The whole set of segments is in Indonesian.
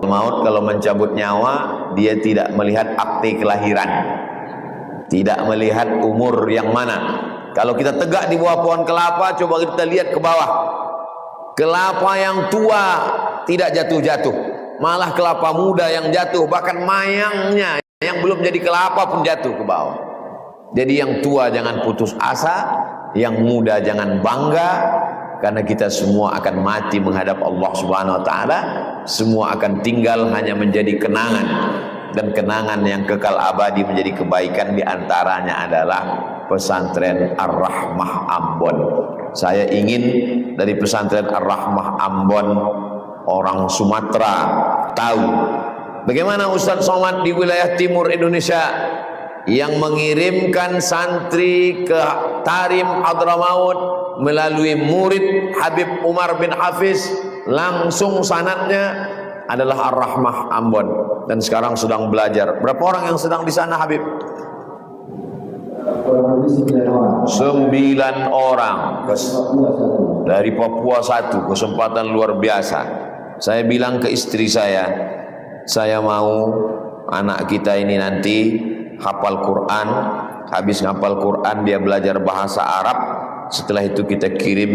Maut kalau mencabut nyawa, dia tidak melihat akte kelahiran, tidak melihat umur yang mana. Kalau kita tegak di bawah pohon kelapa, coba kita lihat ke bawah. Kelapa yang tua tidak jatuh-jatuh, malah kelapa muda yang jatuh, bahkan mayangnya yang belum jadi kelapa pun jatuh ke bawah. Jadi yang tua jangan putus asa, yang muda jangan bangga, karena kita semua akan mati menghadap Allah Subhanahu wa taala. Semua akan tinggal hanya menjadi kenangan, dan kenangan yang kekal abadi menjadi kebaikan. Di antaranya adalah pesantren Ar-Rahmah Ambon. Saya ingin dari pesantren Ar-Rahmah Ambon, orang Sumatera tahu bagaimana Ustadz Somad di wilayah timur Indonesia yang mengirimkan santri ke Tarim Hadramaut melalui murid Habib Umar bin Hafiz, langsung sanadnya adalah Ar-Rahmah Ambon, dan sekarang sedang belajar. Berapa orang yang sedang di sana, Habib? 9 orang dari Papua satu. Kesempatan luar biasa. Saya bilang ke istri saya mau anak kita ini nanti hafal Quran, habis ngapal Quran dia belajar bahasa Arab, setelah itu kita kirim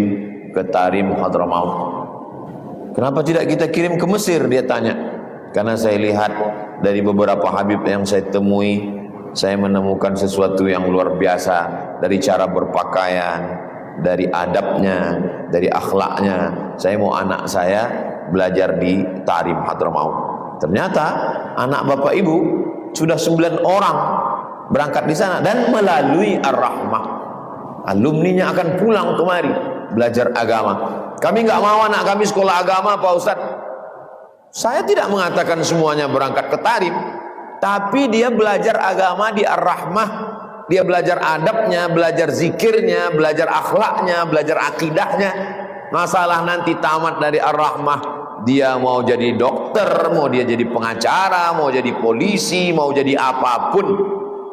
ke Tarim Hadramaut. Kenapa tidak kita kirim ke Mesir, dia tanya. Karena saya lihat dari beberapa Habib yang saya temui, saya menemukan sesuatu yang luar biasa, dari cara berpakaian, dari adabnya, dari akhlaknya. Saya mau anak saya belajar di Tarim Hadramaut. Ternyata anak bapak ibu sudah 9 orang berangkat di sana, dan melalui Ar-Rahmah. Alumninya akan pulang kemari belajar agama. Kami nggak mau anak kami sekolah agama, Pak Ustadz. Saya tidak mengatakan semuanya berangkat ke Tarim, tapi dia belajar agama di Ar-Rahmah. Dia belajar adabnya, belajar zikirnya, belajar akhlaknya, belajar akidahnya. Masalah nanti tamat dari Ar-Rahmah, dia mau jadi dokter, mau dia jadi pengacara, mau jadi polisi, mau jadi apapun.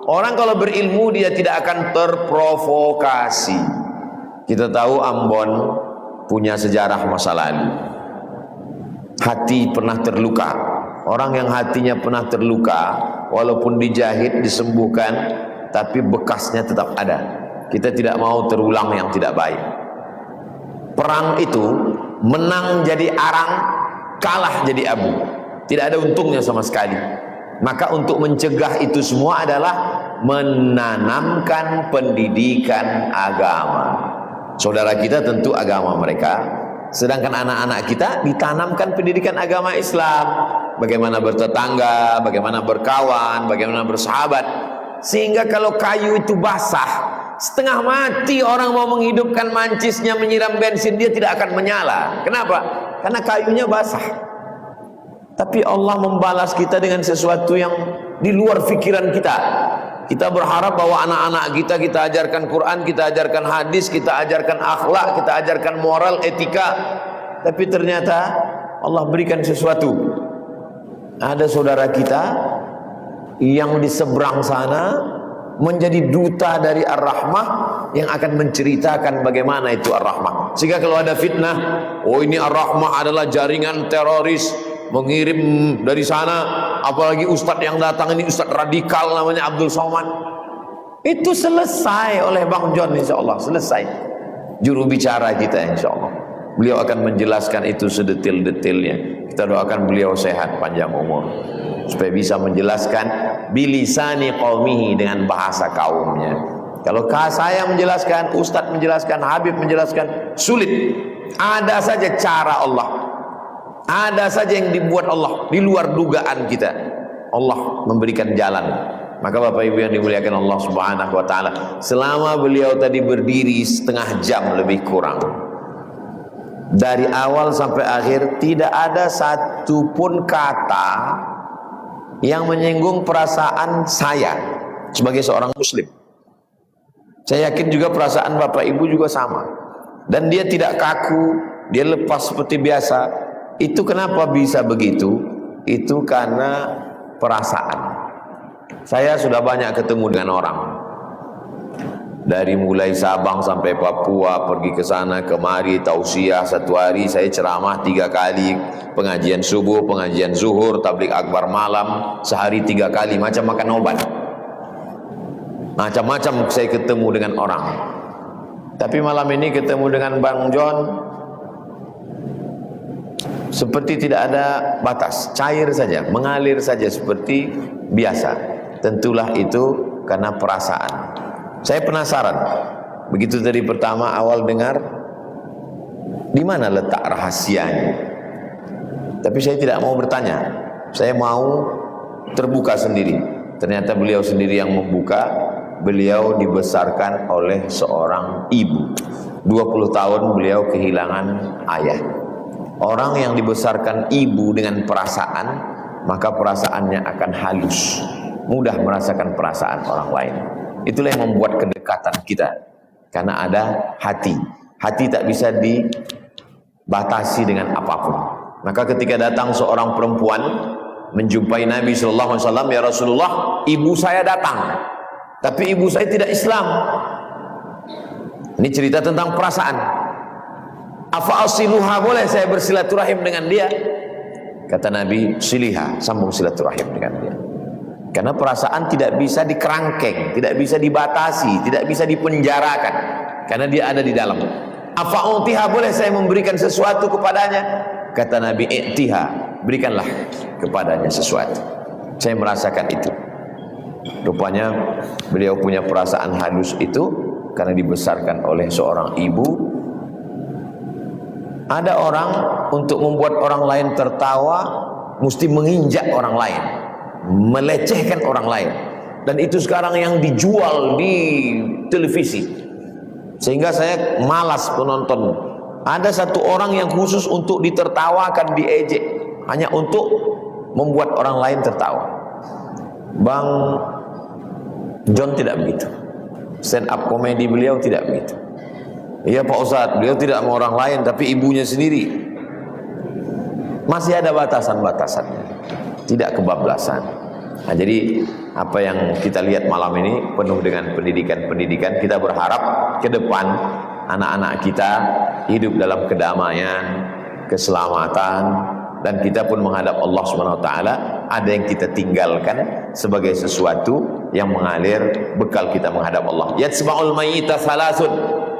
Orang kalau berilmu dia tidak akan terprovokasi. Kita tahu Ambon punya sejarah masa lalu. Hati pernah terluka. Orang yang hatinya pernah terluka, walaupun dijahit, disembuhkan, tapi bekasnya tetap ada. Kita tidak mau terulang yang tidak baik. Perang itu menang jadi arang, kalah jadi abu. Tidak ada untungnya sama sekali. Maka untuk mencegah itu semua adalah menanamkan pendidikan agama. Saudara kita tentu agama mereka, sedangkan anak-anak kita ditanamkan pendidikan agama Islam. Bagaimana bertetangga, bagaimana berkawan, bagaimana bersahabat. Sehingga kalau kayu itu basah, setengah mati orang mau menghidupkan mancisnya, menyiram bensin, dia tidak akan menyala. Kenapa? Karena kayunya basah. Tapi Allah membalas kita dengan sesuatu yang di luar pikiran kita. Kita berharap bahwa anak-anak kita ajarkan Quran, kita ajarkan hadis, kita ajarkan akhlak, kita ajarkan moral, etika. Tapi ternyata Allah berikan sesuatu. Ada saudara kita yang di seberang sana menjadi duta dari Ar-Rahmah, yang akan menceritakan bagaimana itu Ar-Rahmah. Sehingga kalau ada fitnah, oh ini Ar-Rahmah adalah jaringan teroris, mengirim dari sana, apalagi ustadz yang datang ini ustadz radikal namanya Abdul Somad. Itu selesai oleh Bang John, insya Allah selesai. Juru bicara kita insya Allah, beliau akan menjelaskan itu sedetil-detilnya. Kita doakan beliau sehat, panjang umur, supaya bisa menjelaskan bilisani qaumihi, dengan bahasa kaumnya. Kalau saya menjelaskan, ustadz menjelaskan, Habib menjelaskan, sulit. Ada saja cara Allah, ada saja yang dibuat Allah di luar dugaan kita. Allah memberikan jalan. Maka Bapak Ibu yang dimuliakan Allah Subhanahu wa taala, selama beliau tadi berdiri setengah jam lebih kurang, dari awal sampai akhir tidak ada satupun kata yang menyinggung perasaan saya sebagai seorang muslim. Saya yakin juga perasaan Bapak Ibu juga sama. Dan dia tidak kaku, dia lepas seperti biasa. Itu kenapa bisa begitu? Itu karena perasaan. Saya sudah banyak ketemu dengan orang. Dari mulai Sabang sampai Papua, pergi ke sana kemari, tausiah. Satu hari saya ceramah 3 kali, pengajian subuh, pengajian zuhur, tabligh akbar malam, sehari 3 kali, macam makan obat. Macam-macam saya ketemu dengan orang. Tapi malam ini ketemu dengan Bang John, seperti tidak ada batas, cair saja, mengalir saja seperti biasa. Tentulah itu karena perasaan. Saya penasaran, begitu dari pertama awal dengar, di mana letak rahasianya? Tapi saya tidak mau bertanya, saya mau terbuka sendiri. Ternyata beliau sendiri yang membuka. Beliau dibesarkan oleh seorang ibu. 20 tahun beliau kehilangan ayah. Orang yang dibesarkan ibu dengan perasaan, maka perasaannya akan halus, mudah merasakan perasaan orang lain. Itulah yang membuat kedekatan kita, karena ada hati. Hati tak bisa dibatasi dengan apapun. Maka ketika datang seorang perempuan menjumpai Nabi SAW, ya Rasulullah, ibu saya datang, tapi ibu saya tidak Islam. Ini cerita tentang perasaan. Afa asiluha, boleh saya bersilaturahim dengan dia? Kata Nabi, siliha, sambung silaturahim dengan dia. Karena perasaan tidak bisa dikerangkeng, tidak bisa dibatasi, tidak bisa dipenjarakan, karena dia ada di dalam. Afa utiha, boleh saya memberikan sesuatu kepadanya? Kata Nabi, i'tiha, berikanlah kepadanya sesuatu. Saya merasakan itu. Rupanya beliau punya perasaan halus itu karena dibesarkan oleh seorang ibu. Ada orang untuk membuat orang lain tertawa mesti menginjak orang lain, melecehkan orang lain, dan itu sekarang yang dijual di televisi, sehingga saya malas penonton. Ada satu orang yang khusus untuk ditertawakan, diejek, hanya untuk membuat orang lain tertawa. Bang John tidak begitu. Stand up komedi beliau tidak begitu. Iya Pak Ustadz, beliau tidak mau orang lain, tapi ibunya sendiri. Masih ada batasan-batasannya, tidak kebablasan. Nah, jadi apa yang kita lihat malam ini penuh dengan pendidikan-pendidikan. Kita berharap ke depan anak-anak kita hidup dalam kedamaian, keselamatan, dan kita pun menghadap Allah Subhanahu wa taala. Ada yang kita tinggalkan sebagai sesuatu yang mengalir bekal kita menghadap Allah. Yatsba'ul mayyita thalathun,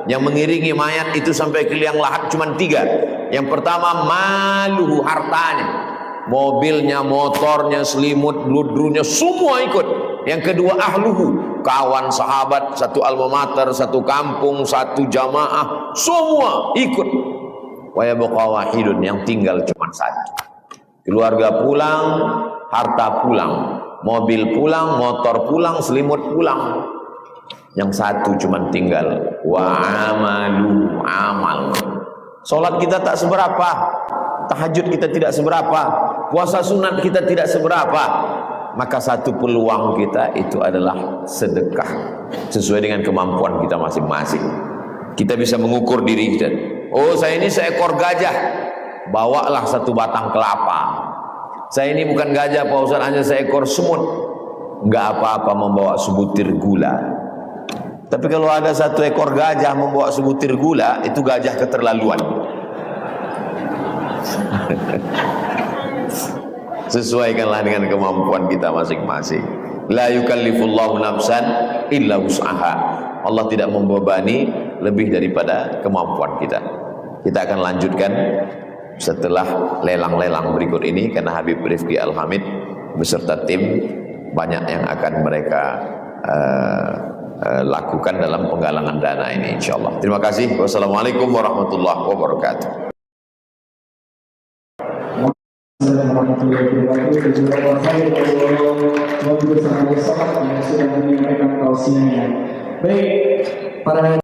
yang mengiringi mayat itu sampai ke liang lahat cuma 3. Yang pertama, maluhu, hartanya, mobilnya, motornya, selimut, bludrunya, semua ikut. Yang kedua, ahluhu, kawan, sahabat, satu alma mater, satu kampung, satu jamaah, semua ikut. Wa yabqa wahidun, yang tinggal cuma 1. Keluarga pulang, harta pulang, mobil pulang, motor pulang, selimut pulang. Yang 1 cuma tinggal, wa amalu, amal. Salat kita tak seberapa, tahajud kita tidak seberapa, puasa sunat kita tidak seberapa. Maka 1 peluang kita itu adalah sedekah, sesuai dengan kemampuan kita masing-masing. Kita bisa mengukur diri kita. Oh, saya ini seekor gajah, bawalah 1 batang kelapa. Saya ini bukan gajah Pak Ustaz, hanya seekor semut. Enggak apa-apa membawa sebutir gula. Tapi kalau ada 1 ekor gajah membawa sebutir gula, itu gajah keterlaluan. Sesuaikanlah dengan kemampuan kita masing-masing. La yukallifullahu nafsan illa wus'aha. Allah tidak membebani lebih daripada kemampuan kita. Kita akan lanjutkan setelah lelang-lelang berikut ini, karena Habib Rifki Al-Hamid beserta tim banyak yang akan mereka lakukan dalam penggalangan dana ini, insyaallah. Terima kasih. Wassalamualaikum warahmatullahi wabarakatuh. Baik, para